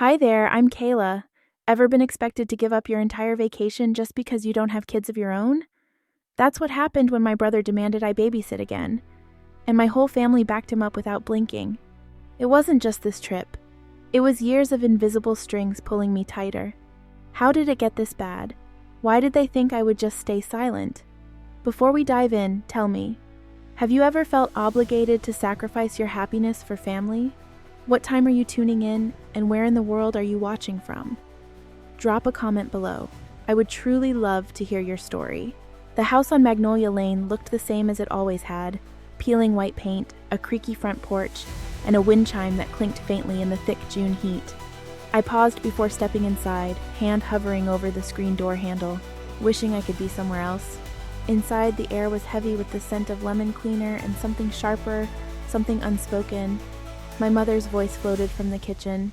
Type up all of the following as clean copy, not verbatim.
Hi there, I'm Kayla. Ever been expected to give up your entire vacation just because you don't have kids of your own? That's what happened when my brother demanded I babysit again, and my whole family backed him up without blinking. It wasn't just this trip. It was years of invisible strings pulling me tighter. How did it get this bad? Why did they think I would just stay silent? Before we dive in, tell me, have you ever felt obligated to sacrifice your happiness for family? What time are you tuning in, and where in the world are you watching from? Drop a comment below. I would truly love to hear your story. The house on Magnolia Lane looked the same as it always had: peeling white paint, a creaky front porch, and a wind chime that clinked faintly in the thick June heat. I paused before stepping inside, hand hovering over the screen door handle, wishing I could be somewhere else. Inside, the air was heavy with the scent of lemon cleaner and something sharper, something unspoken. My mother's voice floated from the kitchen.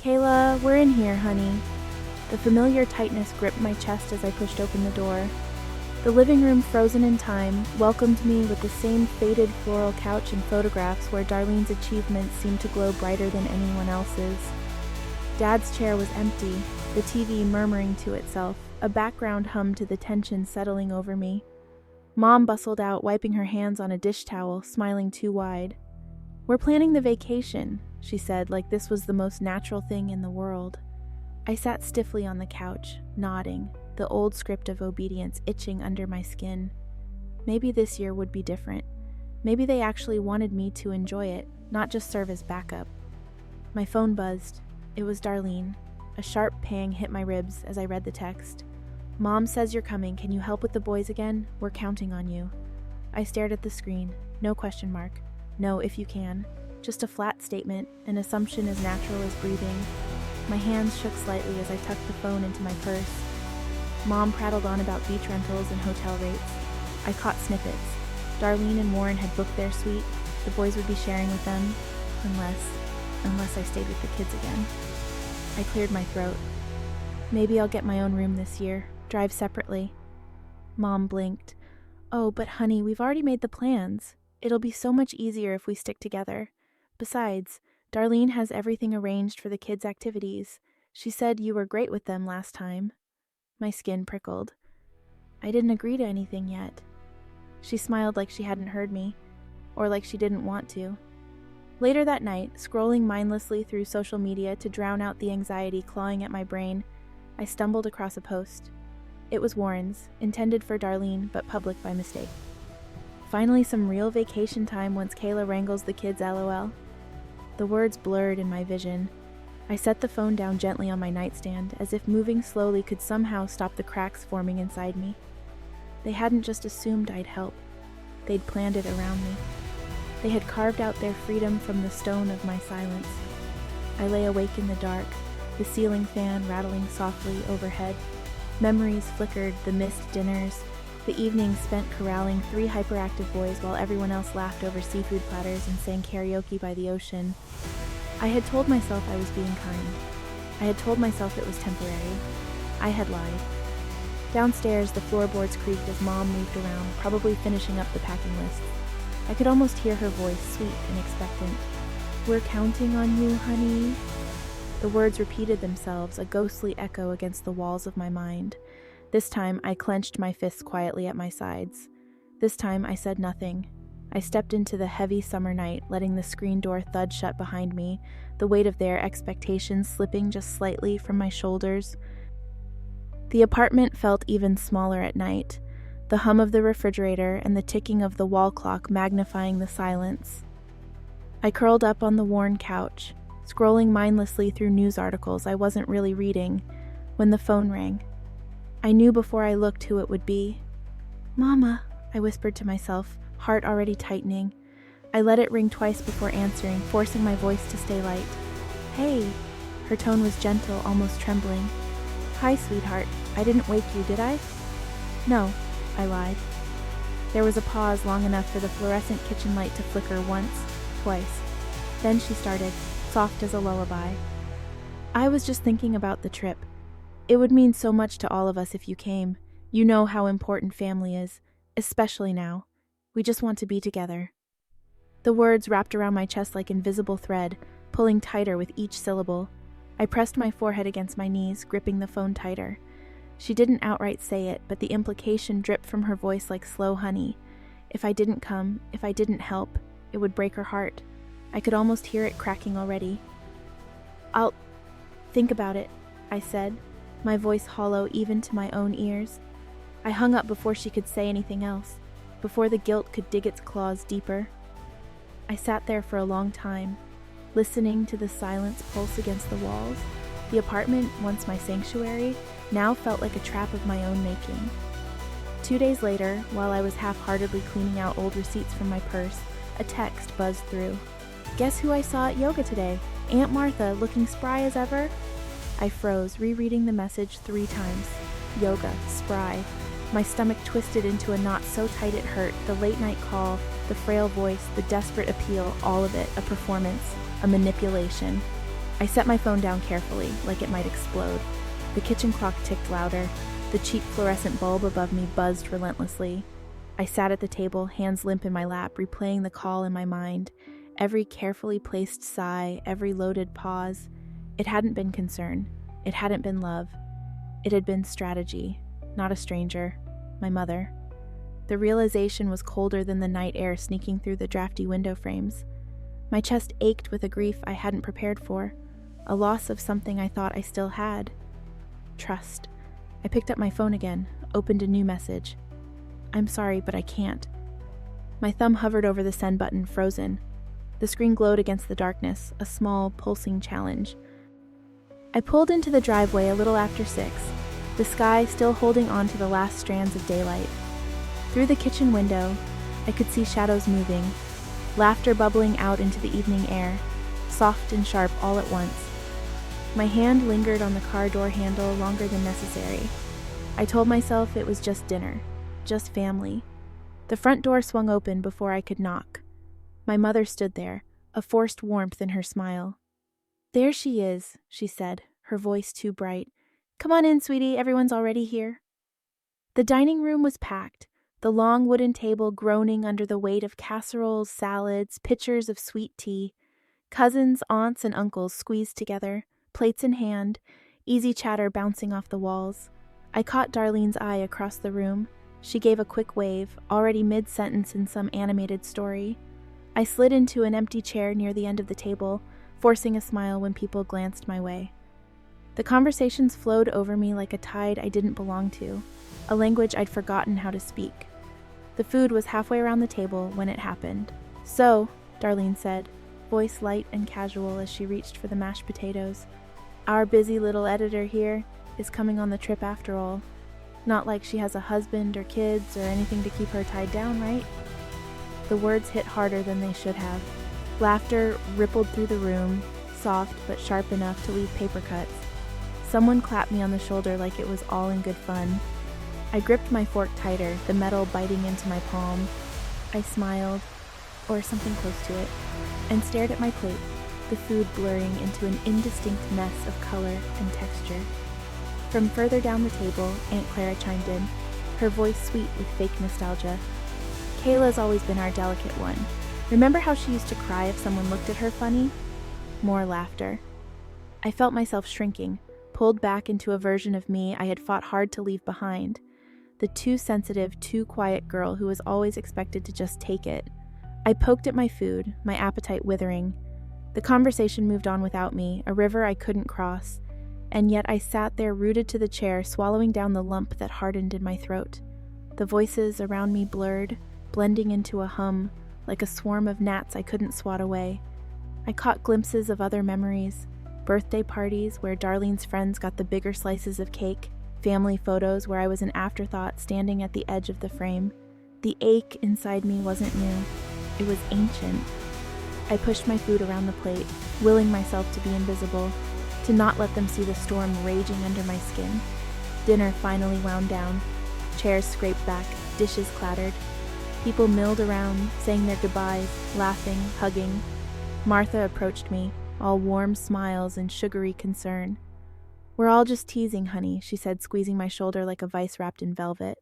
"Kayla, we're in here, honey." The familiar tightness gripped my chest as I pushed open the door. The living room, frozen in time, welcomed me with the same faded floral couch and photographs where Darlene's achievements seemed to glow brighter than anyone else's. Dad's chair was empty, the TV murmuring to itself, a background hum to the tension settling over me. Mom bustled out, wiping her hands on a dish towel, smiling too wide. "We're planning the vacation," she said, like this was the most natural thing in the world. I sat stiffly on the couch, nodding, the old script of obedience itching under my skin. Maybe this year would be different. Maybe they actually wanted me to enjoy it, not just serve as backup. My phone buzzed. It was Darlene. A sharp pang hit my ribs as I read the text. "Mom says you're coming. Can you help with the boys again? We're counting on you." I stared at the screen. No question mark. No, if you can. Just a flat statement, an assumption as natural as breathing. My hands shook slightly as I tucked the phone into my purse. Mom prattled on about beach rentals and hotel rates. I caught snippets. Darlene and Warren had booked their suite. The boys would be sharing with them. Unless I stayed with the kids again. I cleared my throat. Maybe I'll get my own room this year. Drive separately. Mom blinked. "Oh, but honey, we've already made the plans. It'll be so much easier if we stick together. Besides, Darlene has everything arranged for the kids' activities. She said you were great with them last time." My skin prickled. I didn't agree to anything yet. She smiled like she hadn't heard me, or like she didn't want to. Later that night, scrolling mindlessly through social media to drown out the anxiety clawing at my brain, I stumbled across a post. It was Warren's, intended for Darlene, but public by mistake. "Finally some real vacation time once Kayla wrangles the kids, LOL." The words blurred in my vision. I set the phone down gently on my nightstand, as if moving slowly could somehow stop the cracks forming inside me. They hadn't just assumed I'd help. They'd planned it around me. They had carved out their freedom from the stone of my silence. I lay awake in the dark, the ceiling fan rattling softly overhead. Memories flickered, the missed dinners, the evenings spent corralling 3 hyperactive boys while everyone else laughed over seafood platters and sang karaoke by the ocean. I had told myself I was being kind. I had told myself it was temporary. I had lied. Downstairs, the floorboards creaked as Mom moved around, probably finishing up the packing list. I could almost hear her voice, sweet and expectant. "We're counting on you, honey." The words repeated themselves, a ghostly echo against the walls of my mind. This time, I clenched my fists quietly at my sides. This time, I said nothing. I stepped into the heavy summer night, letting the screen door thud shut behind me, the weight of their expectations slipping just slightly from my shoulders. The apartment felt even smaller at night, the hum of the refrigerator and the ticking of the wall clock magnifying the silence. I curled up on the worn couch, scrolling mindlessly through news articles I wasn't really reading, when the phone rang. I knew before I looked who it would be. "Mama," I whispered to myself, heart already tightening. I let it ring twice before answering, forcing my voice to stay light. "Hey." Her tone was gentle, almost trembling. "Hi, sweetheart. I didn't wake you, did I?" "No," I lied. There was a pause long enough for the fluorescent kitchen light to flicker once, twice. Then she started, soft as a lullaby. "I was just thinking about the trip. It would mean so much to all of us if you came. You know how important family is, especially now. We just want to be together." The words wrapped around my chest like invisible thread, pulling tighter with each syllable. I pressed my forehead against my knees, gripping the phone tighter. She didn't outright say it, but the implication dripped from her voice like slow honey. If I didn't come, if I didn't help, it would break her heart. I could almost hear it cracking already. "I'll think about it," I said, my voice hollow even to my own ears. I hung up before she could say anything else, before the guilt could dig its claws deeper. I sat there for a long time, listening to the silence pulse against the walls. The apartment, once my sanctuary, now felt like a trap of my own making. 2 days later, while I was half-heartedly cleaning out old receipts from my purse, a text buzzed through. "Guess who I saw at yoga today? Aunt Martha, looking spry as ever?" I froze, rereading the message 3 times. Yoga, spry. My stomach twisted into a knot so tight it hurt, the late-night call, the frail voice, the desperate appeal, all of it, a performance, a manipulation. I set my phone down carefully, like it might explode. The kitchen clock ticked louder. The cheap fluorescent bulb above me buzzed relentlessly. I sat at the table, hands limp in my lap, replaying the call in my mind. Every carefully placed sigh, every loaded pause. It hadn't been concern. It hadn't been love. It had been strategy. Not a stranger. My mother. The realization was colder than the night air sneaking through the drafty window frames. My chest ached with a grief I hadn't prepared for, a loss of something I thought I still had. Trust. I picked up my phone again, opened a new message. "I'm sorry, but I can't." My thumb hovered over the send button, frozen. The screen glowed against the darkness, a small, pulsing challenge. I pulled into the driveway a little after 6, the sky still holding on to the last strands of daylight. Through the kitchen window, I could see shadows moving, laughter bubbling out into the evening air, soft and sharp all at once. My hand lingered on the car door handle longer than necessary. I told myself it was just dinner, just family. The front door swung open before I could knock. My mother stood there, a forced warmth in her smile. "There she is," she said, her voice too bright. "Come on in, sweetie, everyone's already here." The dining room was packed, the long wooden table groaning under the weight of casseroles, salads, pitchers of sweet tea. Cousins, aunts, and uncles squeezed together, plates in hand, easy chatter bouncing off the walls. I caught Darlene's eye across the room. She gave a quick wave, already mid-sentence in some animated story. I slid into an empty chair near the end of the table, forcing a smile when people glanced my way. The conversations flowed over me like a tide I didn't belong to, a language I'd forgotten how to speak. The food was halfway around the table when it happened. "So," Darlene said, voice light and casual as she reached for the mashed potatoes, "our busy little editor here is coming on the trip after all. Not like she has a husband or kids or anything to keep her tied down, right?" The words hit harder than they should have. Laughter rippled through the room, soft but sharp enough to leave paper cuts. Someone clapped me on the shoulder like it was all in good fun. I gripped my fork tighter, the metal biting into my palm. I smiled, or something close to it, and stared at my plate, the food blurring into an indistinct mess of color and texture. From further down the table, Aunt Clara chimed in, her voice sweet with fake nostalgia. "Kayla's always been our delicate one. Remember how she used to cry if someone looked at her funny?" More laughter. I felt myself shrinking, pulled back into a version of me I had fought hard to leave behind. The too sensitive, too quiet girl who was always expected to just take it. I poked at my food, my appetite withering. The conversation moved on without me, a river I couldn't cross, and yet I sat there rooted to the chair, swallowing down the lump that hardened in my throat. The voices around me blurred, blending into a hum, like a swarm of gnats I couldn't swat away. I caught glimpses of other memories, birthday parties where Darlene's friends got the bigger slices of cake, family photos where I was an afterthought standing at the edge of the frame. The ache inside me wasn't new. It was ancient. I pushed my food around the plate, willing myself to be invisible, to not let them see the storm raging under my skin. Dinner finally wound down. Chairs scraped back, dishes clattered. People milled around, saying their goodbyes, laughing, hugging. Martha approached me, all warm smiles and sugary concern. "We're all just teasing, honey," she said, squeezing my shoulder like a vice wrapped in velvet.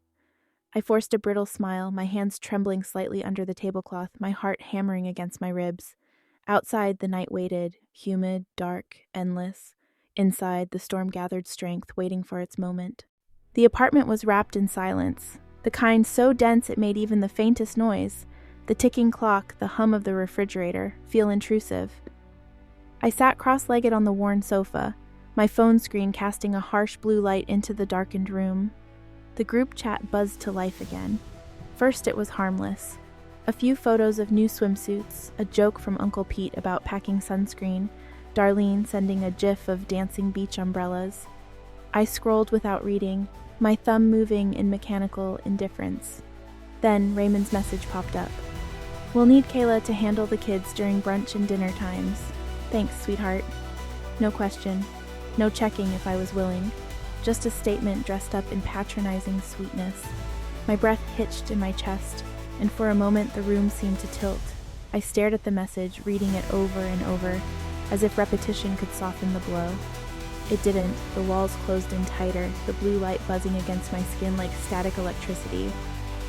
I forced a brittle smile, my hands trembling slightly under the tablecloth, my heart hammering against my ribs. Outside, the night waited, humid, dark, endless. Inside, the storm gathered strength, waiting for its moment. The apartment was wrapped in silence, the kind so dense it made even the faintest noise, the ticking clock, the hum of the refrigerator, feel intrusive. I sat cross-legged on the worn sofa, my phone screen casting a harsh blue light into the darkened room. The group chat buzzed to life again. First, it was harmless. A few photos of new swimsuits, a joke from Uncle Pete about packing sunscreen, Darlene sending a gif of dancing beach umbrellas. I scrolled without reading, my thumb moving in mechanical indifference. Then Raymond's message popped up. "We'll need Kayla to handle the kids during brunch and dinner times. Thanks, sweetheart." No question, no checking if I was willing. Just a statement dressed up in patronizing sweetness. My breath hitched in my chest, and for a moment the room seemed to tilt. I stared at the message, reading it over and over, as if repetition could soften the blow. It didn't. The walls closed in tighter, the blue light buzzing against my skin like static electricity.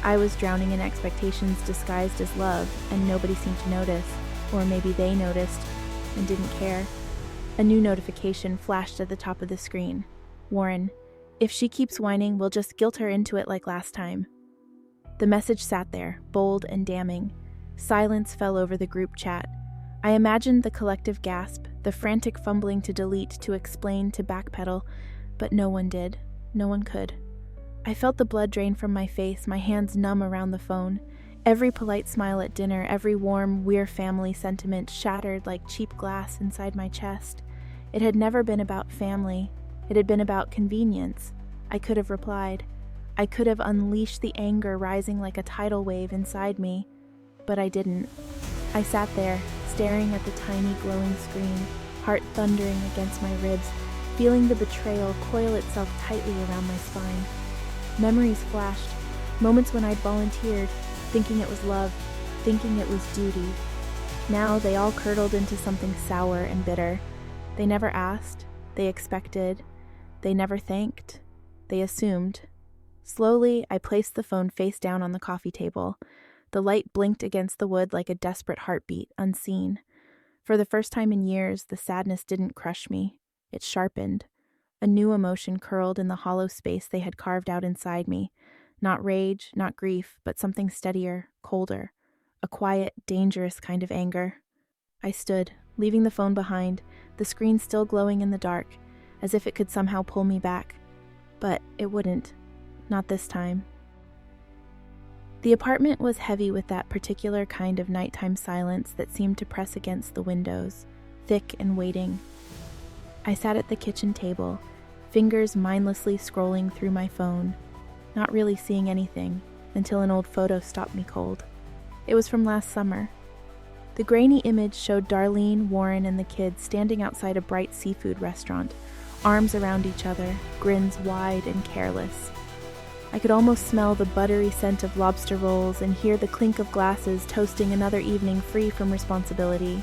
I was drowning in expectations disguised as love, and nobody seemed to notice. Or maybe they noticed and didn't care. A new notification flashed at the top of the screen. "Warren, if she keeps whining, we'll just guilt her into it like last time." The message sat there, bold and damning. Silence fell over the group chat. I imagined the collective gasp, the frantic fumbling to delete, to explain, to backpedal, but no one did. No one could. I felt the blood drain from my face, my hands numb around the phone. Every polite smile at dinner, every warm, we're family sentiment shattered like cheap glass inside my chest. It had never been about family. It had been about convenience. I could have replied. I could have unleashed the anger rising like a tidal wave inside me, but I didn't. I sat there, staring at the tiny glowing screen, heart thundering against my ribs, feeling the betrayal coil itself tightly around my spine. Memories flashed, moments when I'd volunteered, thinking it was love, thinking it was duty. Now they all curdled into something sour and bitter. They never asked, they expected, they never thanked, they assumed. Slowly, I placed the phone face down on the coffee table. The light blinked against the wood like a desperate heartbeat, unseen. For the first time in years, the sadness didn't crush me. It sharpened. A new emotion curled in the hollow space they had carved out inside me. Not rage, not grief, but something steadier, colder. A quiet, dangerous kind of anger. I stood, leaving the phone behind, the screen still glowing in the dark, as if it could somehow pull me back. But it wouldn't. Not this time. The apartment was heavy with that particular kind of nighttime silence that seemed to press against the windows, thick and waiting. I sat at the kitchen table, fingers mindlessly scrolling through my phone, not really seeing anything, until an old photo stopped me cold. It was from last summer. The grainy image showed Darlene, Warren, and the kids standing outside a bright seafood restaurant, arms around each other, grins wide and careless. I could almost smell the buttery scent of lobster rolls and hear the clink of glasses toasting another evening free from responsibility.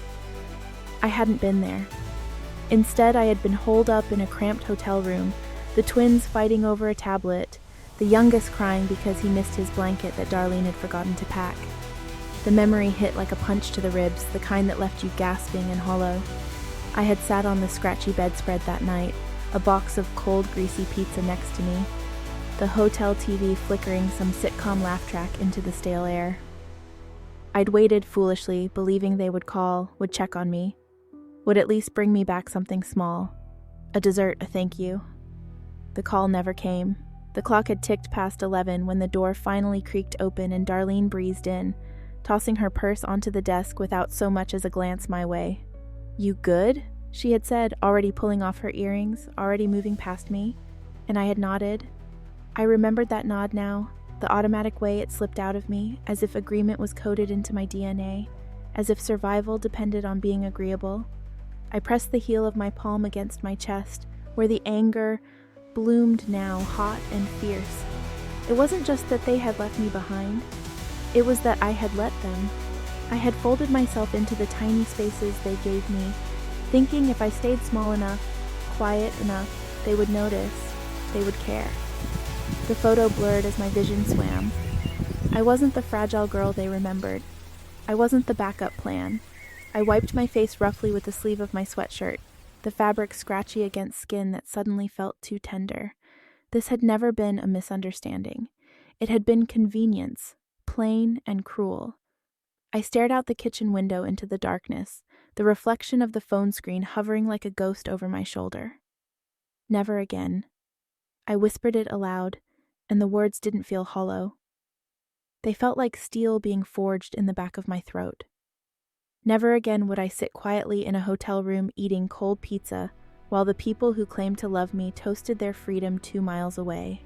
I hadn't been there. Instead, I had been holed up in a cramped hotel room, the twins fighting over a tablet, the youngest crying because he missed his blanket that Darlene had forgotten to pack. The memory hit like a punch to the ribs, the kind that left you gasping and hollow. I had sat on the scratchy bedspread that night, a box of cold, greasy pizza next to me, the hotel TV flickering some sitcom laugh track into the stale air. I'd waited foolishly, believing they would call, would check on me, would at least bring me back something small. A dessert, a thank you. The call never came. The clock had ticked past 11 when the door finally creaked open and Darlene breezed in, tossing her purse onto the desk without so much as a glance my way. "You good?" she had said, already pulling off her earrings, already moving past me, and I had nodded. I remembered that nod now, the automatic way it slipped out of me, as if agreement was coded into my DNA, as if survival depended on being agreeable. I pressed the heel of my palm against my chest, where the anger bloomed now, hot and fierce. It wasn't just that they had left me behind. It was that I had let them. I had folded myself into the tiny spaces they gave me, thinking if I stayed small enough, quiet enough, they would notice, they would care. The photo blurred as my vision swam. I wasn't the fragile girl they remembered. I wasn't the backup plan. I wiped my face roughly with the sleeve of my sweatshirt. the fabric scratchy against skin that suddenly felt too tender. This had never been a misunderstanding. It had been convenience, plain and cruel. I stared out the kitchen window into the darkness, the reflection of the phone screen hovering like a ghost over my shoulder. Never again. I whispered it aloud, and the words didn't feel hollow. They felt like steel being forged in the back of my throat. Never again would I sit quietly in a hotel room eating cold pizza while the people who claimed to love me toasted their freedom 2 miles away.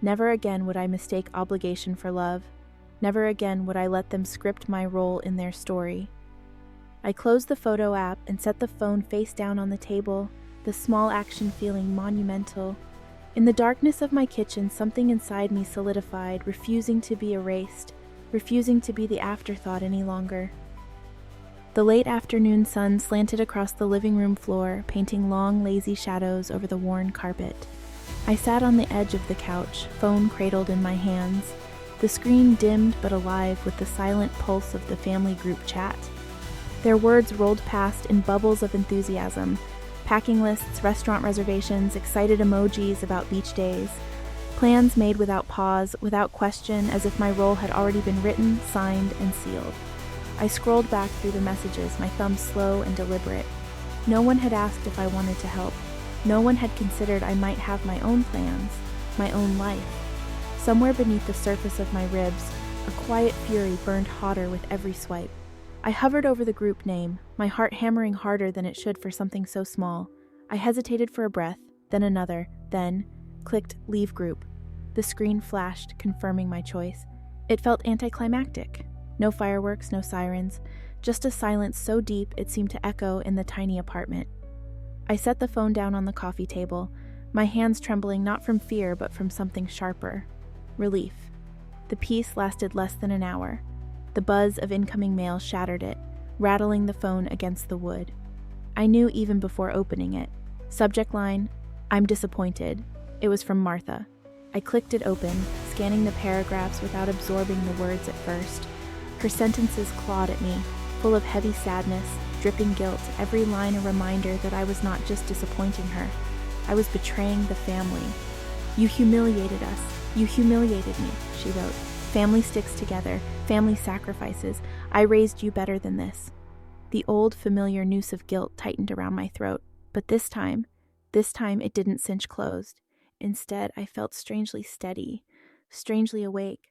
Never again would I mistake obligation for love. Never again would I let them script my role in their story. I closed the photo app and set the phone face down on the table, the small action feeling monumental. In the darkness of my kitchen, something inside me solidified, refusing to be erased, refusing to be the afterthought any longer. The late afternoon sun slanted across the living room floor, painting long, lazy shadows over the worn carpet. I sat on the edge of the couch, phone cradled in my hands, the screen dimmed but alive with the silent pulse of the family group chat. Their words rolled past in bubbles of enthusiasm, packing lists, restaurant reservations, excited emojis about beach days, plans made without pause, without question, as if my role had already been written, signed, and sealed. I scrolled back through the messages, my thumb slow and deliberate. No one had asked if I wanted to help. No one had considered I might have my own plans, my own life. Somewhere beneath the surface of my ribs, a quiet fury burned hotter with every swipe. I hovered over the group name, my heart hammering harder than it should for something so small. I hesitated for a breath, then another, then clicked leave group. The screen flashed, confirming my choice. It felt anticlimactic. No fireworks, no sirens, just a silence so deep it seemed to echo in the tiny apartment. I set the phone down on the coffee table, my hands trembling not from fear but from something sharper. Relief. The peace lasted less than an hour. The buzz of incoming mail shattered it, rattling the phone against the wood. I knew even before opening it. Subject line, I'm disappointed. It was from Martha. I clicked it open, scanning the paragraphs without absorbing the words at first. Her sentences clawed at me, full of heavy sadness, dripping guilt, every line a reminder that I was not just disappointing her. I was betraying the family. You humiliated us. You humiliated me, she wrote. Family sticks together. Family sacrifices. I raised you better than this. The old familiar noose of guilt tightened around my throat. But this time it didn't cinch closed. Instead, I felt strangely steady, strangely awake.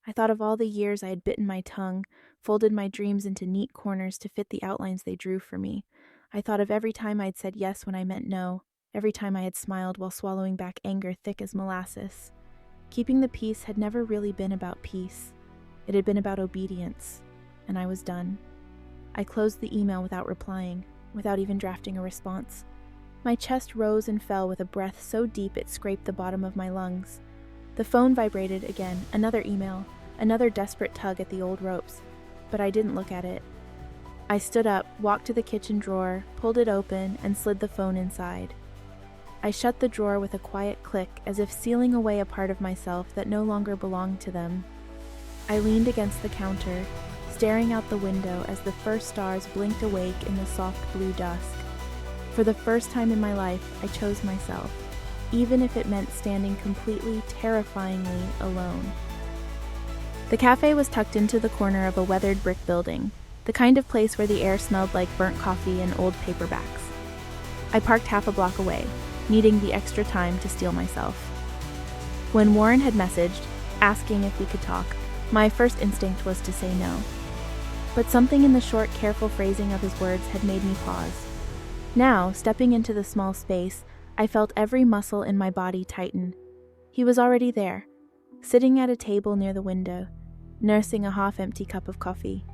I thought of all the years I had bitten my tongue, folded my dreams into neat corners to fit the outlines they drew for me. I thought of every time I'd said yes when I meant no, every time I had smiled while swallowing back anger thick as molasses. Keeping the peace had never really been about peace. It had been about obedience, and I was done. I closed the email without replying, without even drafting a response. My chest rose and fell with a breath so deep it scraped the bottom of my lungs. The phone vibrated again, another email, another desperate tug at the old ropes, but I didn't look at it. I stood up, walked to the kitchen drawer, pulled it open, and slid the phone inside. I shut the drawer with a quiet click, as if sealing away a part of myself that no longer belonged to them. I leaned against the counter, staring out the window as the first stars blinked awake in the soft blue dusk. For the first time in my life, I chose myself, even if it meant standing completely, terrifyingly alone. The cafe was tucked into the corner of a weathered brick building, the kind of place where the air smelled like burnt coffee and old paperbacks. I parked half a block away, needing the extra time to steel myself. When Warren had messaged, asking if we could talk, my first instinct was to say no. But something in the short, careful phrasing of his words had made me pause. Now, stepping into the small space, I felt every muscle in my body tighten. He was already there, sitting at a table near the window, nursing a half-empty cup of coffee.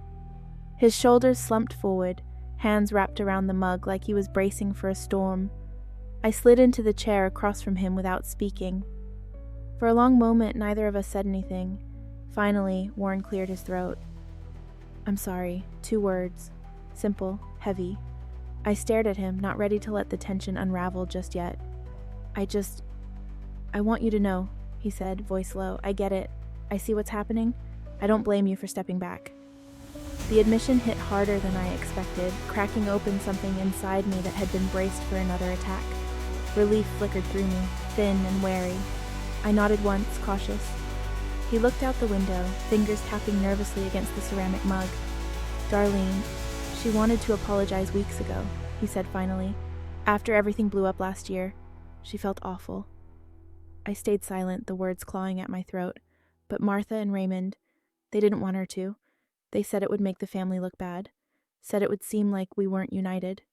His shoulders slumped forward, hands wrapped around the mug like he was bracing for a storm. I slid into the chair across from him without speaking. For a long moment, neither of us said anything. Finally, Warren cleared his throat. I'm sorry. 2 words. Simple, heavy. I stared at him, not ready to let the tension unravel just yet. I want you to know, he said, voice low. I get it. I see what's happening. I don't blame you for stepping back. The admission hit harder than I expected, cracking open something inside me that had been braced for another attack. Relief flickered through me, thin and wary. I nodded once, cautious. He looked out the window, fingers tapping nervously against the ceramic mug. "Darlene, she wanted to apologize weeks ago," he said finally. "After everything blew up last year, she felt awful." I stayed silent, the words clawing at my throat. But Martha and Raymond, they didn't want her to. They said it would make the family look bad. Said it would seem like we weren't united.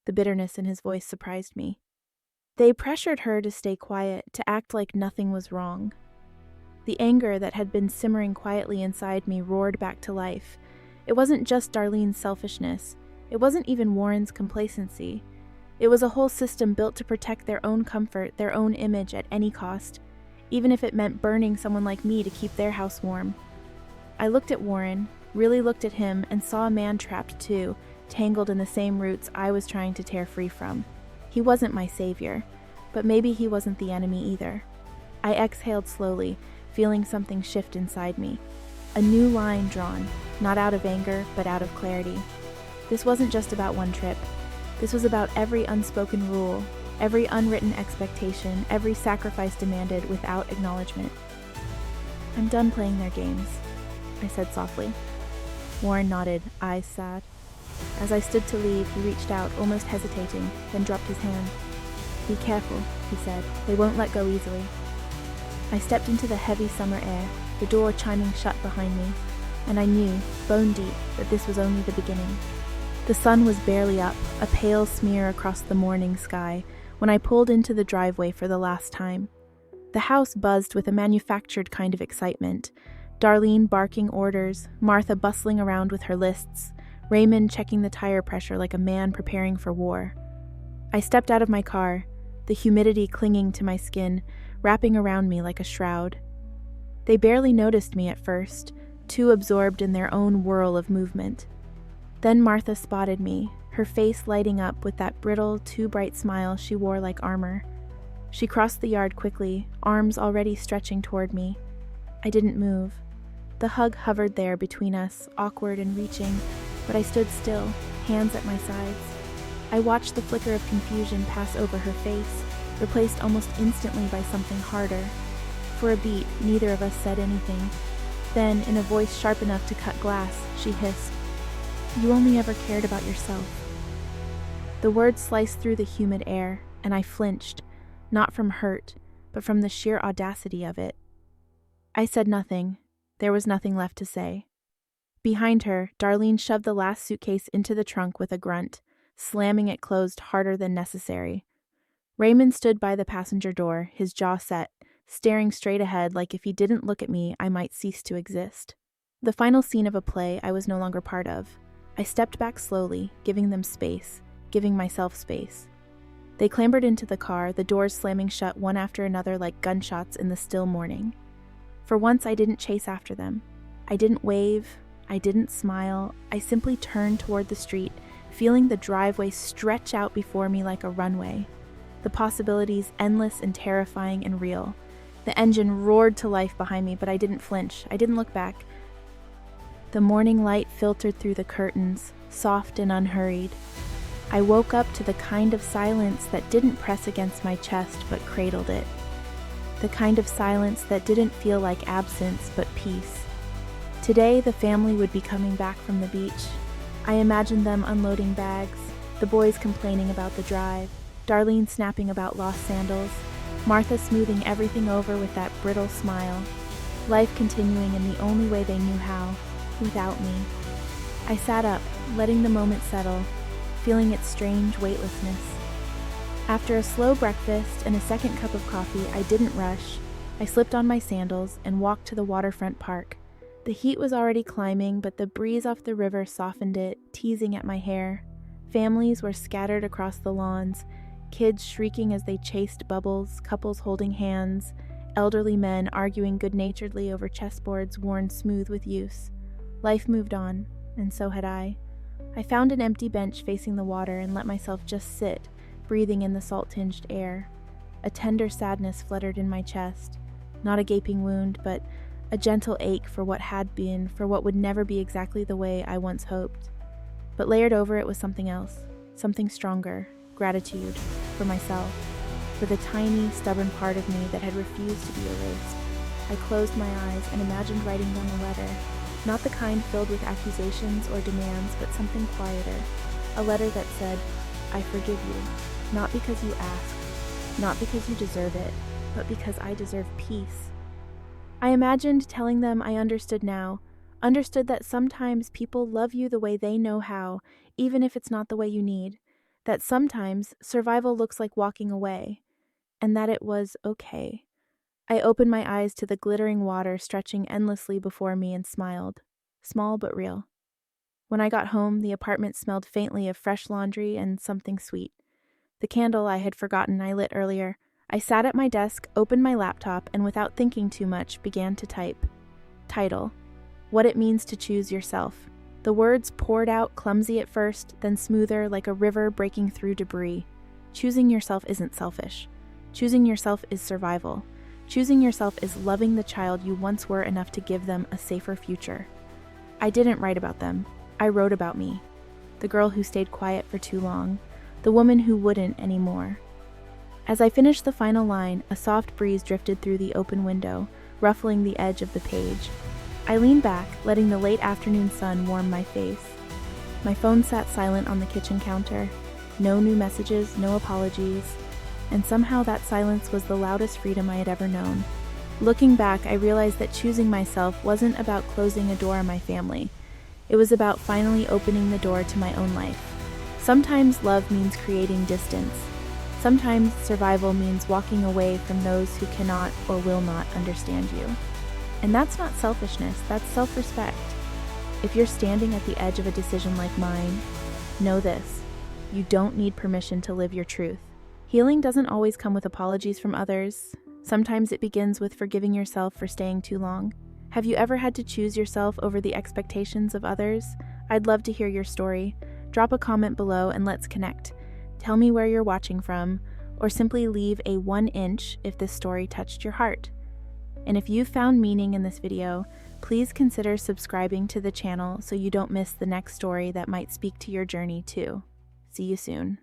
The bitterness in his voice surprised me. They pressured her to stay quiet, to act like nothing was wrong. The anger that had been simmering quietly inside me roared back to life. It wasn't just Darlene's selfishness. It wasn't even Warren's complacency. It was a whole system built to protect their own comfort, their own image at any cost, even if it meant burning someone like me to keep their house warm. I looked at Warren, really looked at him, and saw a man trapped too, tangled in the same roots I was trying to tear free from. He wasn't my savior, but maybe he wasn't the enemy either. I exhaled slowly, feeling something shift inside me. A new line drawn, not out of anger, but out of clarity. This wasn't just about one trip. This was about every unspoken rule, every unwritten expectation, every sacrifice demanded without acknowledgement. "I'm done playing their games," I said softly. Warren nodded, eyes sad. As I stood to leave, he reached out, almost hesitating, then dropped his hand. "Be careful," he said. "They won't let go easily." I stepped into the heavy summer air, the door chiming shut behind me, and I knew, bone deep, that this was only the beginning. The sun was barely up, a pale smear across the morning sky, when I pulled into the driveway for the last time. The house buzzed with a manufactured kind of excitement. Darlene barking orders, Martha bustling around with her lists, Raymond checking the tire pressure like a man preparing for war. I stepped out of my car, the humidity clinging to my skin, wrapping around me like a shroud. They barely noticed me at first, too absorbed in their own whirl of movement. Then Martha spotted me, her face lighting up with that brittle, too bright smile she wore like armor. She crossed the yard quickly, arms already stretching toward me. I didn't move. The hug hovered there between us, awkward and reaching, but I stood still, hands at my sides. I watched the flicker of confusion pass over her face, replaced almost instantly by something harder. For a beat, neither of us said anything. Then, in a voice sharp enough to cut glass, she hissed, "You only ever cared about yourself." The words sliced through the humid air, and I flinched, not from hurt, but from the sheer audacity of it. I said nothing. There was nothing left to say. Behind her, Darlene shoved the last suitcase into the trunk with a grunt, slamming it closed harder than necessary. Raymond stood by the passenger door, his jaw set, staring straight ahead like if he didn't look at me, I might cease to exist. The final scene of a play I was no longer part of. I stepped back slowly, giving them space, giving myself space. They clambered into the car, the doors slamming shut one after another like gunshots in the still morning. For once, I didn't chase after them. I didn't wave. I didn't smile. I simply turned toward the street, feeling the driveway stretch out before me like a runway. The possibilities endless and terrifying and real. The engine roared to life behind me, but I didn't flinch. I didn't look back. The morning light filtered through the curtains, soft and unhurried. I woke up to the kind of silence that didn't press against my chest but cradled it. The kind of silence that didn't feel like absence but peace. Today, the family would be coming back from the beach. I imagined them unloading bags, the boys complaining about the drive, Darlene snapping about lost sandals, Martha smoothing everything over with that brittle smile, life continuing in the only way they knew how, without me. I sat up, letting the moment settle, feeling its strange weightlessness. After a slow breakfast and a second cup of coffee, I didn't rush. I slipped on my sandals and walked to the waterfront park. The heat was already climbing, but the breeze off the river softened it, teasing at my hair. Families were scattered across the lawns, kids shrieking as they chased bubbles, couples holding hands, elderly men arguing good-naturedly over chessboards worn smooth with use. Life moved on, and so had I. I found an empty bench facing the water and let myself just sit, breathing in the salt-tinged air. A tender sadness fluttered in my chest. Not a gaping wound, but a gentle ache for what had been, for what would never be exactly the way I once hoped. But layered over it was something else, something stronger, gratitude for myself, for the tiny, stubborn part of me that had refused to be erased. I closed my eyes and imagined writing them a letter, not the kind filled with accusations or demands, but something quieter, a letter that said, "I forgive you, not because you asked, not because you deserve it, but because I deserve peace." I imagined telling them I understood now, understood that sometimes people love you the way they know how, even if it's not the way you need, that sometimes survival looks like walking away, and that it was okay. I opened my eyes to the glittering water stretching endlessly before me and smiled, small but real. When I got home, the apartment smelled faintly of fresh laundry and something sweet. The candle I had forgotten I lit earlier. I sat at my desk, opened my laptop, and without thinking too much, began to type. Title: What It Means to Choose Yourself. The words poured out clumsy at first, then smoother like a river breaking through debris. Choosing yourself isn't selfish. Choosing yourself is survival. Choosing yourself is loving the child you once were enough to give them a safer future. I didn't write about them. I wrote about me. The girl who stayed quiet for too long. The woman who wouldn't anymore. As I finished the final line, a soft breeze drifted through the open window, ruffling the edge of the page. I leaned back, letting the late afternoon sun warm my face. My phone sat silent on the kitchen counter. No new messages, no apologies. And somehow that silence was the loudest freedom I had ever known. Looking back, I realized that choosing myself wasn't about closing a door on my family. It was about finally opening the door to my own life. Sometimes love means creating distance. Sometimes survival means walking away from those who cannot or will not understand you. And that's not selfishness, that's self-respect. If you're standing at the edge of a decision like mine, know this: you don't need permission to live your truth. Healing doesn't always come with apologies from others. Sometimes it begins with forgiving yourself for staying too long. Have you ever had to choose yourself over the expectations of others? I'd love to hear your story. Drop a comment below and let's connect. Tell me where you're watching from, or simply leave a 1-inch if this story touched your heart. And if you found meaning in this video, please consider subscribing to the channel so you don't miss the next story that might speak to your journey too. See you soon.